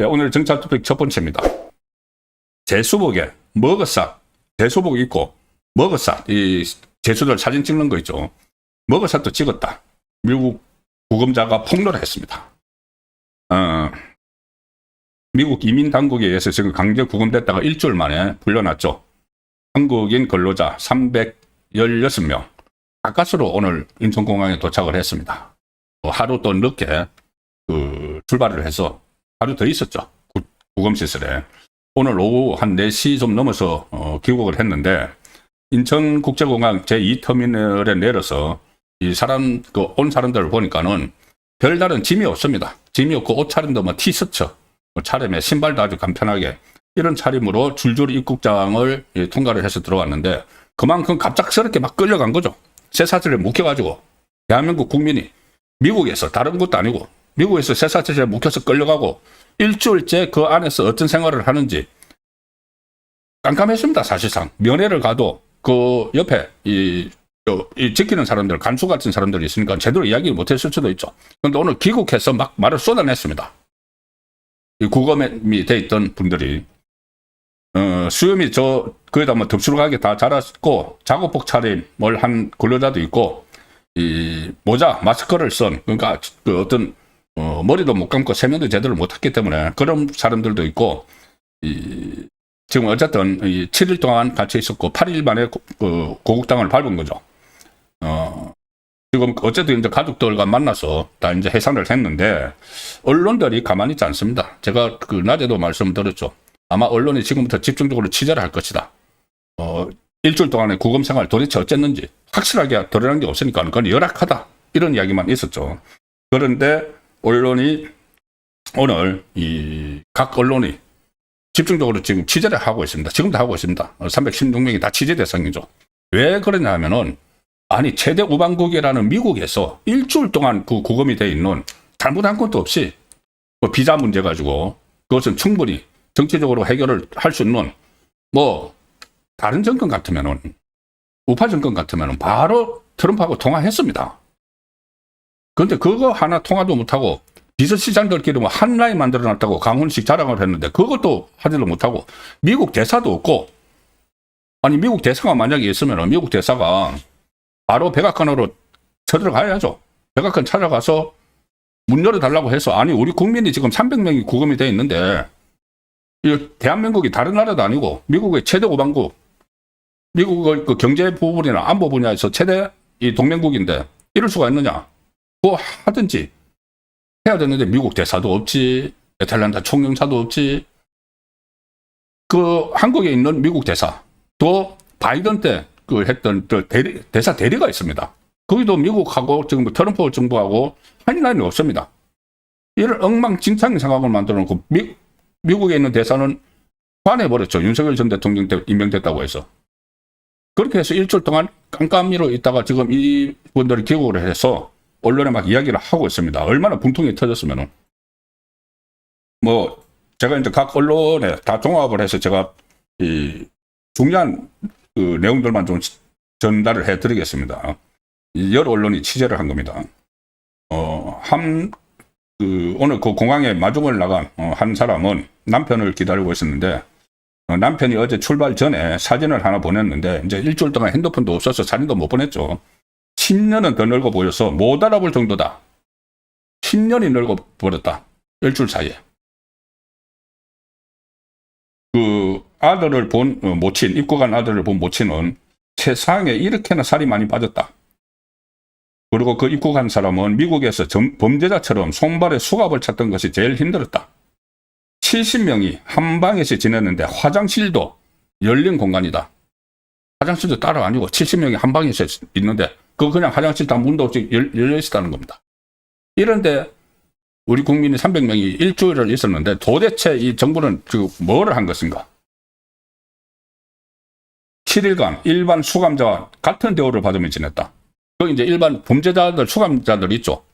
네, 오늘 정찰 토픽 첫 번째입니다. 제수복에 머그샷, 제수복 입고 머그샷, 이 제수들 사진 찍는 거 있죠. 머그샷도 찍었다. 미국 구검자가 폭로를 했습니다. 미국 이민 당국에 의해서 지금 강제 구금됐다가 일주일 만에 풀려났죠. 한국인 근로자 316명. 가까스로 오늘 인천공항에 도착을 했습니다. 하루 또 늦게 출발을 해서 하루 더 있었죠. 구검시설에. 오늘 오후 한 4시 좀 넘어서 귀국을 했는데 인천국제공항 제2터미널에 내려서 온 사람들을 보니까는 별다른 짐이 없습니다. 짐이 없고 옷차림도 뭐 티셔츠, 차림에 신발도 아주 간편하게 이런 차림으로 줄줄이 입국장을 통과를 해서 들어왔는데 그만큼 갑작스럽게 막 끌려간 거죠. 쇠사슬에 묶여가지고 대한민국 국민이 미국에서 다른 것도 아니고 미국에서 쇠사슬에 묶여서 끌려가고 일주일째 그 안에서 어떤 생활을 하는지 깜깜했습니다. 사실상 면회를 가도 그 옆에 이 지키는 사람들, 간수 같은 사람들이 있으니까 제대로 이야기를 못했을 수도 있죠. 그런데 오늘 귀국해서 막 말을 쏟아냈습니다. 이 구검이 돼 있던 분들이 수염이 거기다 뭐 덥수룩하게 다 자랐고 작업복 차림을 한 근로자도 있고 이 모자, 마스크를 쓴 그러니까 그 어떤 머리도 못 감고 세면도 제대로 못했기 때문에 그런 사람들도 있고 지금 어쨌든 7일 동안 같이 있었고 8일 만에 고국 땅을 밟은 거죠. 지금 어쨌든 이제 가족들과 만나서 다 이제 해산을 했는데 언론들이 가만히 있지 않습니다. 제가 낮에도 말씀드렸죠. 아마 언론이 지금부터 집중적으로 취재를 할 것이다. 일주일 동안의 구금 생활 도대체 어쨌는지 확실하게 드러난 게 없으니까 그건 열악하다. 이런 이야기만 있었죠. 그런데 언론이 오늘 각 언론이 집중적으로 지금 취재를 하고 있습니다. 지금도 하고 있습니다. 316명이 다 취재 대상이죠. 왜 그러냐 하면은 아니 최대 우방국이라는 미국에서 일주일 동안 그 구금이 돼 있는 잘못한 것도 없이 비자 문제 가지고 그것은 충분히 정치적으로 해결을 할 수 있는 뭐 다른 정권 같으면은 우파 정권 같으면은 바로 트럼프하고 통화했습니다. 그런데 그거 하나 통화도 못하고 비서실장들끼리 뭐 한 라인 만들어놨다고 강훈식 자랑을 했는데 그것도 하지도 못하고 미국 대사도 없고 아니 미국 대사가 만약에 있으면 미국 대사가 바로 백악관으로 쳐들어가야죠. 백악관 찾아가서 문 열어달라고 해서 아니 우리 국민이 지금 300명이 구금이 돼 있는데 대한민국이 다른 나라도 아니고 미국의 최대 우방국 미국의 그 경제 부분이나 안보 분야에서 최대 동맹국인데 이럴 수가 있느냐. 뭐 하든지 해야 되는데 미국 대사도 없지, 네덜란드 총영사도 없지. 그 한국에 있는 미국 대사, 또 바이든 때 했던 대사 대리가 있습니다. 거기도 미국하고 지금 트럼프 정부하고 한 라인이 없습니다. 이런 엉망진창의 상황을 만들어 놓고 미국에 있는 대사는 관해버렸죠. 윤석열 전 대통령 때 임명됐다고 해서. 그렇게 해서 일주일 동안 깜깜이로 있다가 지금 이분들이 귀국을 해서 언론에 막 이야기를 하고 있습니다. 얼마나 분통이 터졌으면은. 뭐, 제가 이제 각 언론에 다 종합을 해서 제가 중요한 내용들만 좀 전달을 해 드리겠습니다. 여러 언론이 취재를 한 겁니다. 오늘 그 공항에 마중을 나간 한 사람은 남편을 기다리고 있었는데, 남편이 어제 출발 전에 사진을 하나 보냈는데, 이제 일주일 동안 핸드폰도 없어서 사진도 못 보냈죠. 10년은 더 늙어 보여서 못 알아볼 정도다. 10년이 늙어 버렸다. 일주일 사이에. 그 아들을 본 모친, 입국한 아들을 본 모친은 세상에 이렇게나 살이 많이 빠졌다. 그리고 그 입국한 사람은 미국에서 범죄자처럼 손발에 수갑을 찾던 것이 제일 힘들었다. 70명이 한 방에서 지냈는데 화장실도 열린 공간이다. 화장실도 따로 아니고 70명이 한 방에서 있는데 그거 그냥 화장실 다 문도 없이 열려 있었다는 겁니다. 이런데 우리 국민이 300명이 일주일을 있었는데 도대체 이 정부는 지금 뭐를 한 것인가? 7일간 일반 수감자와 같은 대우를 받으며 지냈다. 그 이제 일반 범죄자들, 수감자들 있죠.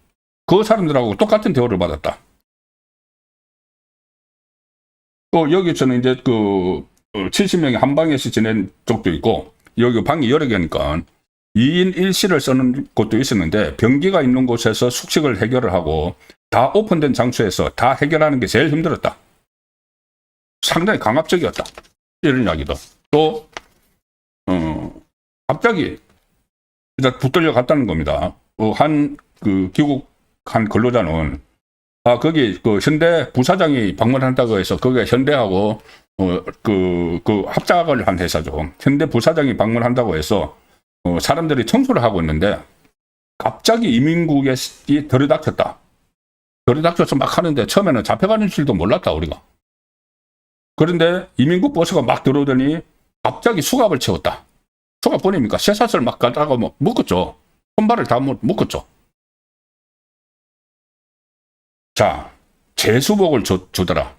그 사람들하고 똑같은 대우를 받았다. 또 여기서는 이제 70명이 한 방에서 지낸 쪽도 있고 여기 방이 여러 개니까 2인 1실을 쓰는 곳도 있었는데 변기가 있는 곳에서 숙식을 해결을 하고 다 오픈된 장소에서 다 해결하는 게 제일 힘들었다. 상당히 강압적이었다. 이런 이야기도. 또, 갑자기, 일단 붙들려 갔다는 겁니다. 귀국한 근로자는, 거기, 현대 부사장이 방문한다고 해서, 거기에 현대하고, 합작을 한 회사죠. 현대 부사장이 방문한다고 해서, 사람들이 청소를 하고 있는데, 갑자기 이민국이 들이닥쳤다. 들이닥쳐서 막 하는데, 처음에는 잡혀가는 줄도 몰랐다, 우리가. 그런데 이민국 버스가 막 들어오더니, 갑자기 수갑을 채웠다. 수갑 보니까 쇠사슬 막 가다가 묶었죠. 손발을 다 묶었죠. 자, 제수복을 주더라.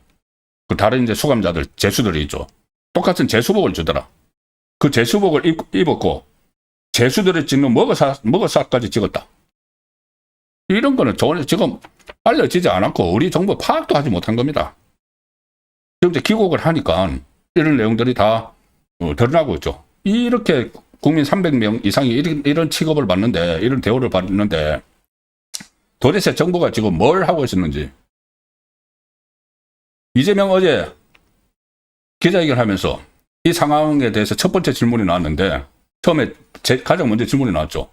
그 다른 이제 수감자들, 제수들이 있죠. 똑같은 제수복을 주더라. 그 제수복을 입었고, 제수들이 찍는 머그샷까지 찍었다. 이런 거는 지금 알려지지 않았고, 우리 정부 파악도 하지 못한 겁니다. 지금 이제 귀국을 하니까 이런 내용들이 다 드러나고 있죠. 이렇게 국민 300명 이상이 이런 취급을 받는데, 이런 대우를 받는데, 도대체 정부가 지금 뭘 하고 있었는지. 이재명 어제 기자회견 하면서 이 상황에 대해서 첫 번째 질문이 나왔는데, 처음에 가장 먼저 질문이 나왔죠.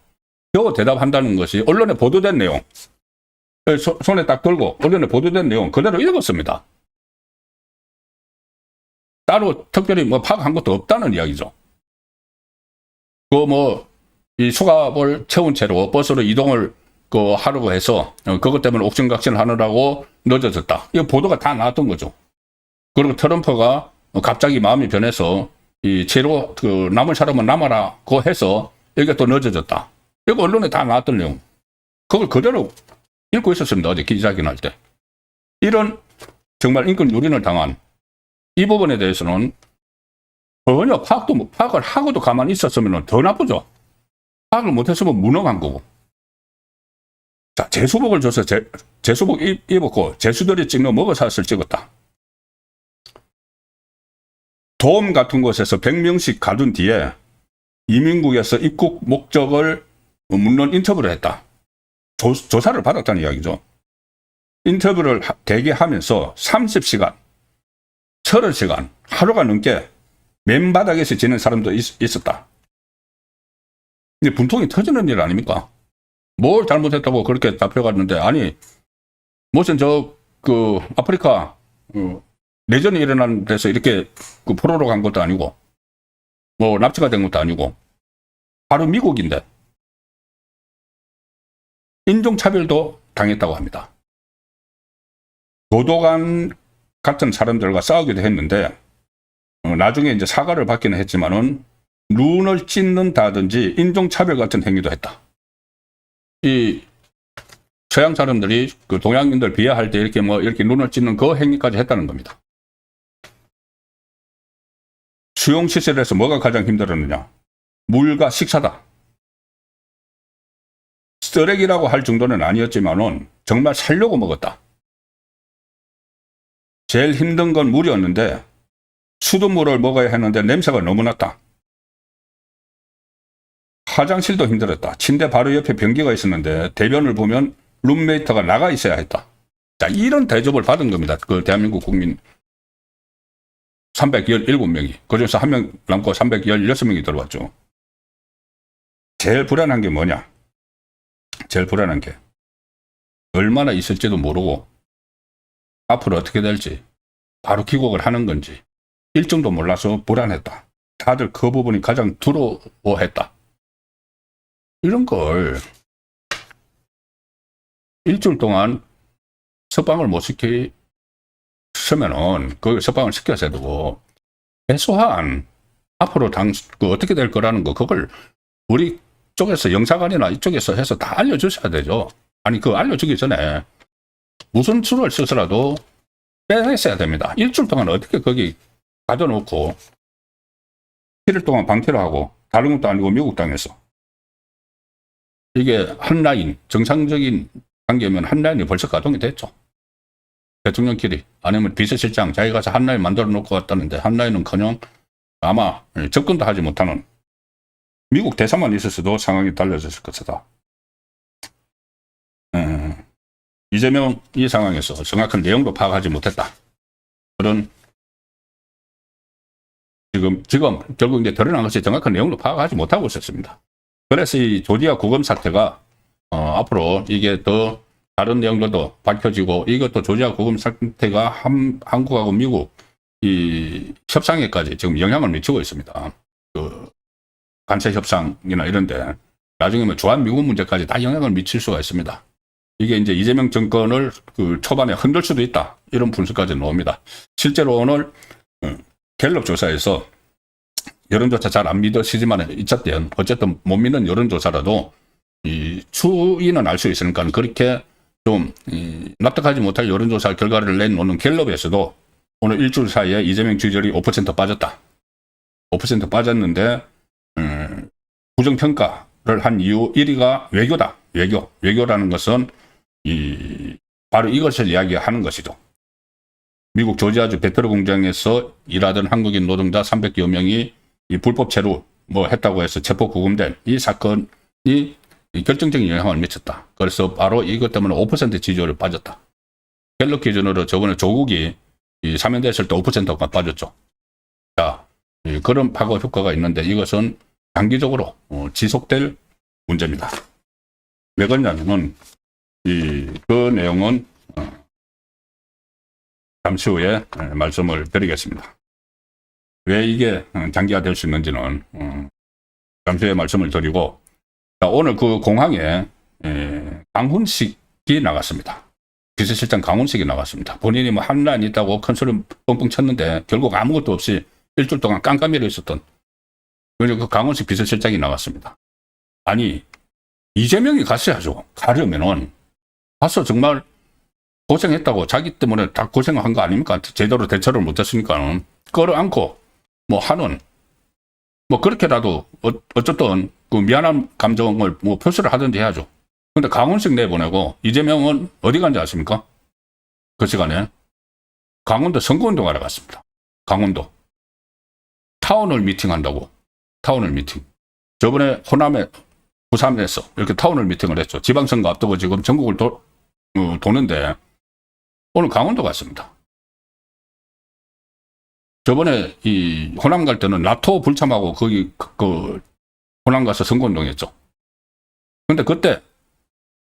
겨우 대답한다는 것이 언론에 보도된 내용, 손에 딱 들고 언론에 보도된 내용 그대로 읽었습니다. 따로 특별히 파악한 것도 없다는 이야기죠. 이 수갑을 채운 채로 버스로 이동을 하려고 해서 그것 때문에 옥신각신을 하느라고 늦어졌다. 이거 보도가 다 나왔던 거죠. 그리고 트럼프가 갑자기 마음이 변해서 이 채로 남을 사람은 남아라고 해서 이게 또 늦어졌다. 이거 언론에 다 나왔던 내용. 그걸 그대로 읽고 있었습니다. 어제 기자회견 할 때. 이런 정말 인권 유린을 당한 이 부분에 대해서는 전혀 파악을 하고도 가만히 있었으면 더 나쁘죠. 파악을 못했으면 무능한 거고. 자, 제수복을 줘서 제수복 입었고, 제수들이 찍는 머그샷을 찍었다. 돔 같은 곳에서 100명씩 가둔 뒤에 이민국에서 입국 목적을 묻는 인터뷰를 했다. 조사를 받았다는 이야기죠. 인터뷰를 대기하면서 30시간, 30시간, 하루가 넘게 맨바닥에서 지낸 사람도 있었다. 근데 분통이 터지는 일 아닙니까? 뭘 잘못했다고 그렇게 잡혀갔는데, 아니, 무슨 아프리카, 내전이 일어난 데서 이렇게 포로로 간 것도 아니고, 납치가 된 것도 아니고, 바로 미국인데, 인종차별도 당했다고 합니다. 도도관 같은 사람들과 싸우기도 했는데, 나중에 이제 사과를 받기는 했지만은, 눈을 찢는다든지 인종차별 같은 행위도 했다. 이 서양 사람들이 동양인들 비하할 때 이렇게 눈을 찢는 그 행위까지 했다는 겁니다. 수용시설에서 뭐가 가장 힘들었느냐? 물과 식사다. 쓰레기라고 할 정도는 아니었지만은 정말 살려고 먹었다. 제일 힘든 건 물이었는데 수돗물을 먹어야 했는데 냄새가 너무 났다. 화장실도 힘들었다. 침대 바로 옆에 변기가 있었는데 대변을 보면 룸메이트가 나가 있어야 했다. 자, 이런 대접을 받은 겁니다. 대한민국 국민 317명이. 그중에서 한 명 남고 316명이 들어왔죠. 제일 불안한 게 뭐냐? 제일 불안한 게 얼마나 있을지도 모르고 앞으로 어떻게 될지, 바로 귀국을 하는 건지 일정도 몰라서 불안했다. 다들 그 부분이 가장 두려워했다. 이런 걸 일주일 동안 석방을 못 시키면은 그 석방을 시켜야 되고, 최소한 앞으로 어떻게 될 거라는 거, 그걸 우리 쪽에서 영사관이나 이쪽에서 해서 다 알려주셔야 되죠. 아니, 그거 알려주기 전에 무슨 수를 써서라도 빼냈어야 됩니다. 일주일 동안 어떻게 거기 가둬놓고 7일 동안 방치를 하고, 다른 것도 아니고 미국 땅에서. 이게 한 라인, 정상적인 관계면 한 라인이 벌써 가동이 됐죠. 대통령끼리, 아니면 비서실장 자기 가서 한 라인 만들어 놓고 갔다는데, 한 라인은커녕 아마 접근도 하지 못하는, 미국 대사만 있었어도 상황이 달라졌을 것이다. 이재명 이 상황에서 정확한 내용도 파악하지 못했다. 그런 지금 결국 이제 드러난 것이 정확한 내용도 파악하지 못하고 있었습니다. 그래서 이 조지아 구금 사태가 앞으로 이게 더 다른 내용들도 밝혀지고, 이것도 조지아 구금 사태가 한국하고 미국 이 협상에까지 지금 영향을 미치고 있습니다. 그 관세 협상이나 이런데 나중에 뭐 주한미군 문제까지 다 영향을 미칠 수가 있습니다. 이게 이제 이재명 정권을 그 초반에 흔들 수도 있다, 이런 분석까지 나옵니다. 실제로 오늘 갤럽 조사에서 여론조사 잘 안 믿으시지만 어쨌든 못 믿는 여론조사라도 이 추이는 알 수 있으니까 그렇게 좀 납득하지 못할 여론조사 결과를 내놓는 갤럽에서도 오늘 일주일 사이에 이재명 지지율이 5% 빠졌다. 5% 빠졌는데 부정평가를 한 이유 1위가 외교다. 외교라는 것은 바로 이것을 이야기하는 것이죠. 미국 조지아주 베트로 공장에서 일하던 한국인 노동자 300여 명이 이 불법 체류 뭐 했다고 해서 체포 구금된 이 사건이 결정적인 영향을 미쳤다. 그래서 바로 이것 때문에 5% 지지율이 빠졌다. 갤럽 기준으로 저번에 조국이 이 사면대 했을 때 5%가 빠졌죠. 자, 그런 파급 효과가 있는데 이것은 장기적으로 지속될 문제입니다. 왜 그러냐면은 그 내용은 잠시 후에 말씀을 드리겠습니다. 왜 이게 장기화될 수 있는지는 잠시 후에 말씀을 드리고, 오늘 그 공항에 강훈식이 나갔습니다. 비서실장 강훈식이 나갔습니다. 본인이 뭐 한란이 있다고 큰 소리 뻥뻥 쳤는데 결국 아무것도 없이 일주일 동안 깜깜이로 있었던 그 강훈식 비서실장이 나갔습니다. 아니, 이재명이 갔어야죠. 가려면은 가서 정말 고생했다고, 자기 때문에 다 고생한 거 아닙니까? 제대로 대처를 못했으니까는 끌어안고 뭐 하는, 뭐 그렇게라도 어쨌든 그 미안한 감정을 뭐 표시를 하든지 해야죠. 근데 강훈식 내보내고 이재명은 어디 간지 아십니까? 그 시간에 강원도 선거운동하러 갔습니다. 강원도 타운홀 미팅한다고. 타운홀 미팅. 저번에 호남에 부산에서 이렇게 타운홀 미팅을 했죠. 지방선거 앞두고 지금 전국을 도는데 오늘 강원도 갔습니다. 저번에 이 호남 갈 때는 나토 불참하고 거기 그 호남 가서 선거운동했죠. 근데 그때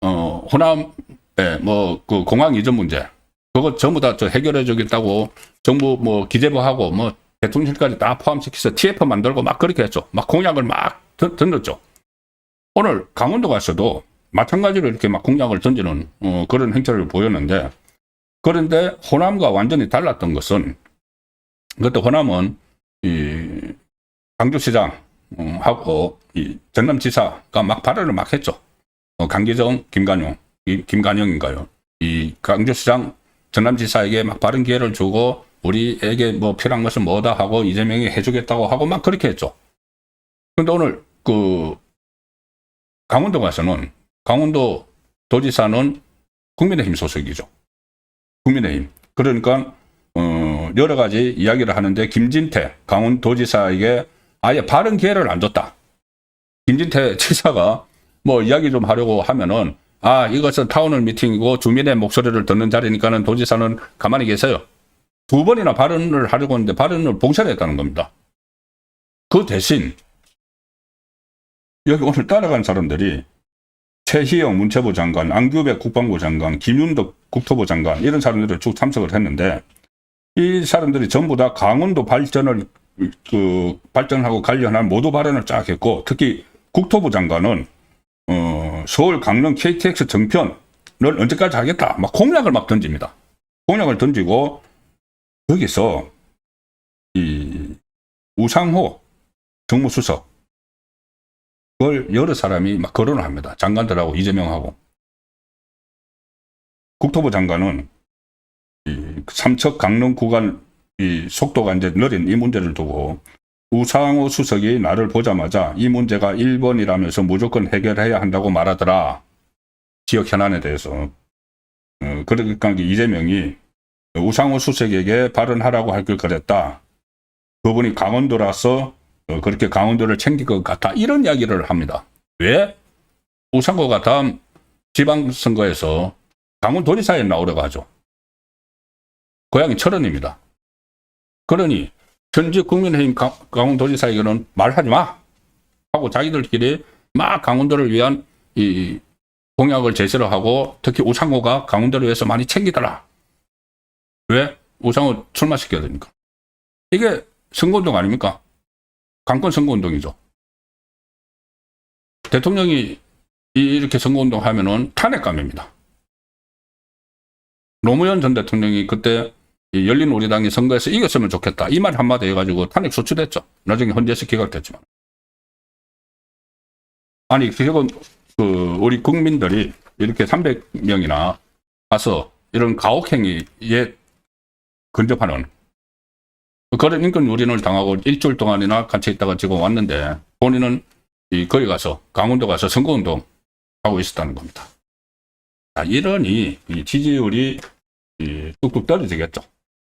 호남에 뭐 그 공항 이전 문제 그거 전부 다 해결해 주겠다고 정부 뭐 기재부하고 뭐 대통령실까지 다 포함시켜서 TF 만들고 막 그렇게 했죠. 막 공약을 막 던졌죠. 오늘 강원도 가서도 마찬가지로 이렇게 막 공약을 던지는 그런 행태를 보였는데, 그런데 호남과 완전히 달랐던 것은, 그때 호남은 이 강주시장하고 이 전남지사가 막 발언을 막 했죠. 강기정, 김관영인가요? 이 강주시장, 전남지사에게 막 발언 기회를 주고 우리에게 뭐 필요한 것은 뭐다 하고 이재명이 해주겠다고 하고 막 그렇게 했죠. 그런데 오늘 그 강원도 가서는 강원도 도지사는 국민의힘 소속이죠. 국민의힘. 그러니까 여러 가지 이야기를 하는데 김진태 강원도지사에게 아예 발언 기회를 안 줬다. 김진태 지사가 뭐 이야기 좀 하려고 하면은 이것은 타운홀 미팅이고 주민의 목소리를 듣는 자리니까는 도지사는 가만히 계세요. 2번이나 발언을 하려고 했는데 발언을 봉쇄했다는 겁니다. 그 대신 여기 오늘 따라간 사람들이 최희영 문체부 장관, 안규백 국방부 장관, 김윤덕 국토부 장관 이런 사람들이 쭉 참석을 했는데, 이 사람들이 전부 다 강원도 발전하고 관련한 모두 발언을 쫙 했고, 특히 국토부 장관은 서울 강릉 KTX 정편을 언제까지 하겠다 막 공약을 막 던집니다. 공약을 던지고 여기서 이 우상호 정무수석 그걸 여러 사람이 막 거론을 합니다. 장관들하고 이재명하고. 국토부 장관은 이 삼척 강릉 구간 이 속도가 이제 느린 이 문제를 두고 우상호 수석이 나를 보자마자 이 문제가 1번이라면서 무조건 해결해야 한다고 말하더라. 지역 현안에 대해서. 그러니까 이재명이 우상호 수석에게 발언하라고 할 걸 그랬다. 그분이 강원도라서 그렇게 강원도를 챙길 것 같아. 이런 이야기를 합니다. 왜? 우상호가 다음 지방선거에서 강원도지사에 나오려고 하죠. 고향이 철원입니다. 그러니 현재 국민의힘 강원도지사에게는 말하지 마 하고 자기들끼리 막 강원도를 위한 이 공약을 제시를 하고 특히 우상호가 강원도를 위해서 많이 챙기더라. 왜? 우상호 출마시켜야 되니까. 이게 선거운동 아닙니까? 강권 선거운동이죠. 대통령이 이렇게 선거운동 하면은 탄핵감입니다. 노무현 전 대통령이 그때 열린우리당이 선거에서 이겼으면 좋겠다. 이 말 한마디 해가지고 탄핵 소추됐죠. 나중에 헌재에서 기각됐지만. 아니, 지금 우리 국민들이 이렇게 300명이나 가서 이런 가혹행위에 근접하는 그런 인권 유린을 당하고 일주일 동안이나 갇혀 있다가 지금 왔는데 본인은 거기 가서 강원도 가서 선거운동 하고 있었다는 겁니다. 자, 이러니 이 지지율이 뚝뚝 떨어지겠죠.